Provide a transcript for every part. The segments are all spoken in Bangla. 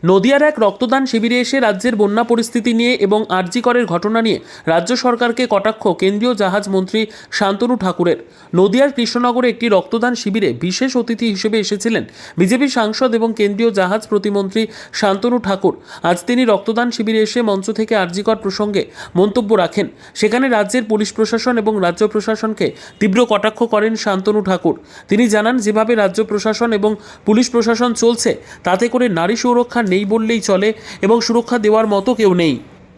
নদিয়ার এক রক্তদান শিবিরে এসে রাজ্যের বন্যা পরিস্থিতি নিয়ে এবং আরজি করের ঘটনা নিয়ে রাজ্য সরকারকে কটাক্ষ কেন্দ্রীয় জাহাজ মন্ত্রী শান্তনু ঠাকুরের। নদিয়ার কৃষ্ণনগরে একটি রক্তদান শিবিরে বিশেষ অতিথি হিসেবে এসেছিলেন বিজেপি সাংসদ এবং কেন্দ্রীয় জাহাজ প্রতিমন্ত্রী শান্তনু ঠাকুর। আজ তিনি রক্তদান শিবিরে এসে মঞ্চ থেকে আরজি কর প্রসঙ্গে মন্তব্য রাখেন। সেখানে রাজ্যের পুলিশ প্রশাসন এবং রাজ্য প্রশাসনকে তীব্র কটাক্ষ করেন শান্তনু ঠাকুর। তিনি জানান, যেভাবে রাজ্য প্রশাসন এবং পুলিশ প্রশাসন চলছে তাতে করে নারী সুরক্ষা নেই বললেই চলে এবং সুরক্ষা দেওয়ার মতো কেউ নেই।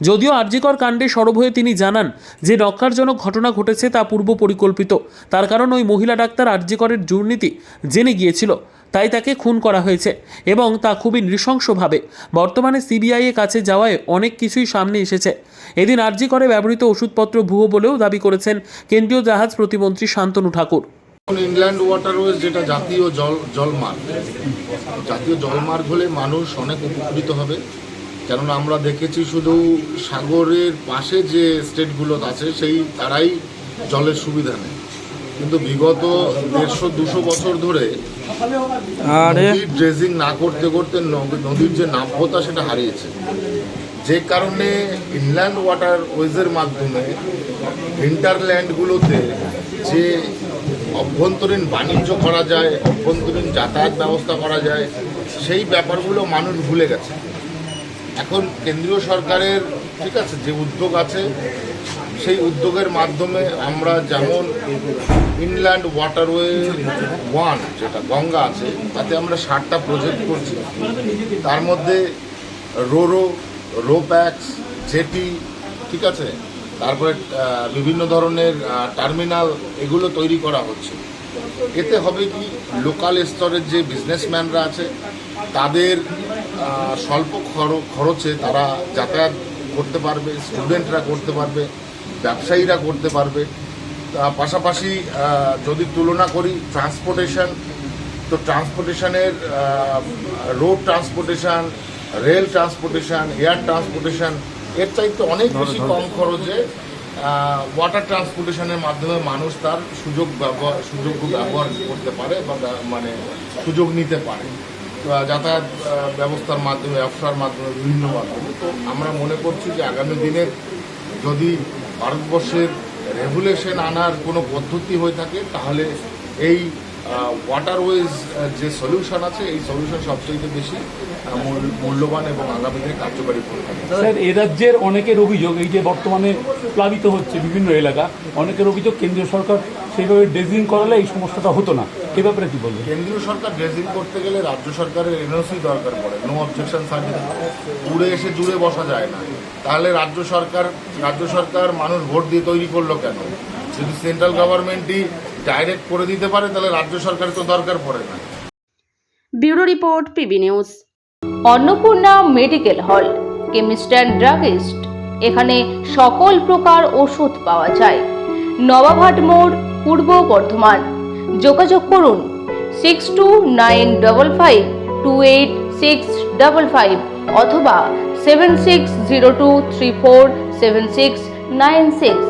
যদিও আরজি কর কাণ্ডে সরব হয়ে তিনি জানান যে নক্কারজনক ঘটনা ঘটেছে তা পূর্ব পরিকল্পিত। তার কারণ ওই মহিলা ডাক্তার আরজি করের দুর্নীতি জেনে গিয়েছিল, তাই তাকে খুন করা হয়েছে এবং তা খুবই নৃশংসভাবে। বর্তমানে সিবিআই এর কাছে যাওয়ায় অনেক কিছুই সামনে এসেছে। এদিন আরজি করে ব্যবহৃত ওষুধপত্র ভুয়ো বলেও দাবি করেছেন কেন্দ্রীয় জাহাজ প্রতিমন্ত্রী শান্তনু ঠাকুর। ইনল্যান্ড ওয়াটারওয়েজ যেটা জাতীয় জলমার্গ হলে মানুষ অনেক উপকৃত হবে। কেননা আমরা দেখেছি শুধু সাগরের পাশে যে স্টেটগুলো আছে তারাই জলের সুবিধা নেই, কিন্তু বিগত 150-200 বছর ধরে নদীর ড্রেজিং না করতে করতে নদীর যে নাব্যতা সেটা হারিয়েছে, যে কারণে ইনল্যান্ড ওয়াটারওয়েজের মাধ্যমে হিন্টারল্যান্ডগুলোতে যে অভ্যন্তরীণ বাণিজ্য করা যায়, অভ্যন্তরীণ যাতায়াত ব্যবস্থা করা যায়, সেই ব্যাপারগুলো মানুষ ভুলে গেছে। এখন কেন্দ্রীয় সরকারের ঠিক আছে যে উদ্যোগ আছে, সেই উদ্যোগের মাধ্যমে আমরা যেমন ইনল্যান্ড ওয়াটারওয়ে 1 যেটা গঙ্গা আছে, তাতে আমরা 60টা প্রজেক্ট করছি। তার মধ্যে রোপ্যাক্স, জেটি, ঠিক আছে, তারপরে বিভিন্ন ধরনের টার্মিনাল, এগুলো তৈরি করা হচ্ছে। এতে হবে কি, লোকাল স্তরের যে বিজনেসম্যানরা আছে তাদের স্বল্প খরচে তারা যাতায়াত করতে পারবে, স্টুডেন্টরা করতে পারবে, ব্যবসায়ীরা করতে পারবে। পাশাপাশি যদি তুলনা করি ট্রান্সপোর্টেশন, তো ট্রান্সপোর্টেশনের road transportation, rail transportation, air transportation, এর চাইতে অনেক বেশি কম খরচে ওয়াটার ট্রান্সপোর্টেশনের মাধ্যমে মানুষ তার সুযোগ্য ব্যবহার করতে পারে বা সুযোগ নিতে পারে যাতায়াত ব্যবস্থার মাধ্যমে, ব্যবসার মাধ্যমে, বিভিন্ন মাধ্যমে। তো আমরা মনে করছি যে আগামী দিনে যদি ভারতবর্ষের রেগুলেশন আনার কোনো পদ্ধতি হয়ে থাকে, তাহলে এই ওয়াটারওয়েজ যে সলিউশন আছে, এই সলিউশন সবচেয়ে বেশি মূল্যবান এবং আগামী দিনে কার্যকারী করে থাকে। স্যার, এ রাজ্যের অনেকের অভিযোগ, এই যে বর্তমানে প্লাবিত হচ্ছে বিভিন্ন এলাকা, অনেকের অভিযোগ কেন্দ্রীয় সরকার সেইভাবে ড্রেজিং করালে এই সমস্যাটা হতো না। এ ব্যাপারে কি বলবেন? কেন্দ্রীয় সরকার ড্রেজিং করতে গেলে রাজ্য সরকারের এনওসি দরকার পড়ে, নো অবজেকশন সার্টিফিকেট। উড়ে এসে জুড়ে বসা যায় না। তাহলে রাজ্য সরকার মানুষ ভোট দিয়ে তৈরি করলো কেন? যদি সেন্ট্রাল গভর্নমেন্টই ডাইরেক্ট করে দিতে পারে, তাহলে রাজ্য সরকার তো দরকার পড়ে না। Bureau report, PB news. Annapurna medical hall, chemist and druggist. এখানে সকল প্রকার ওষুধ পাওয়া যায়। নবাবহাট মোড়, পূর্ব বর্ধমান। যোগাযোগ করুন 6295528655 অথবা 7602347696।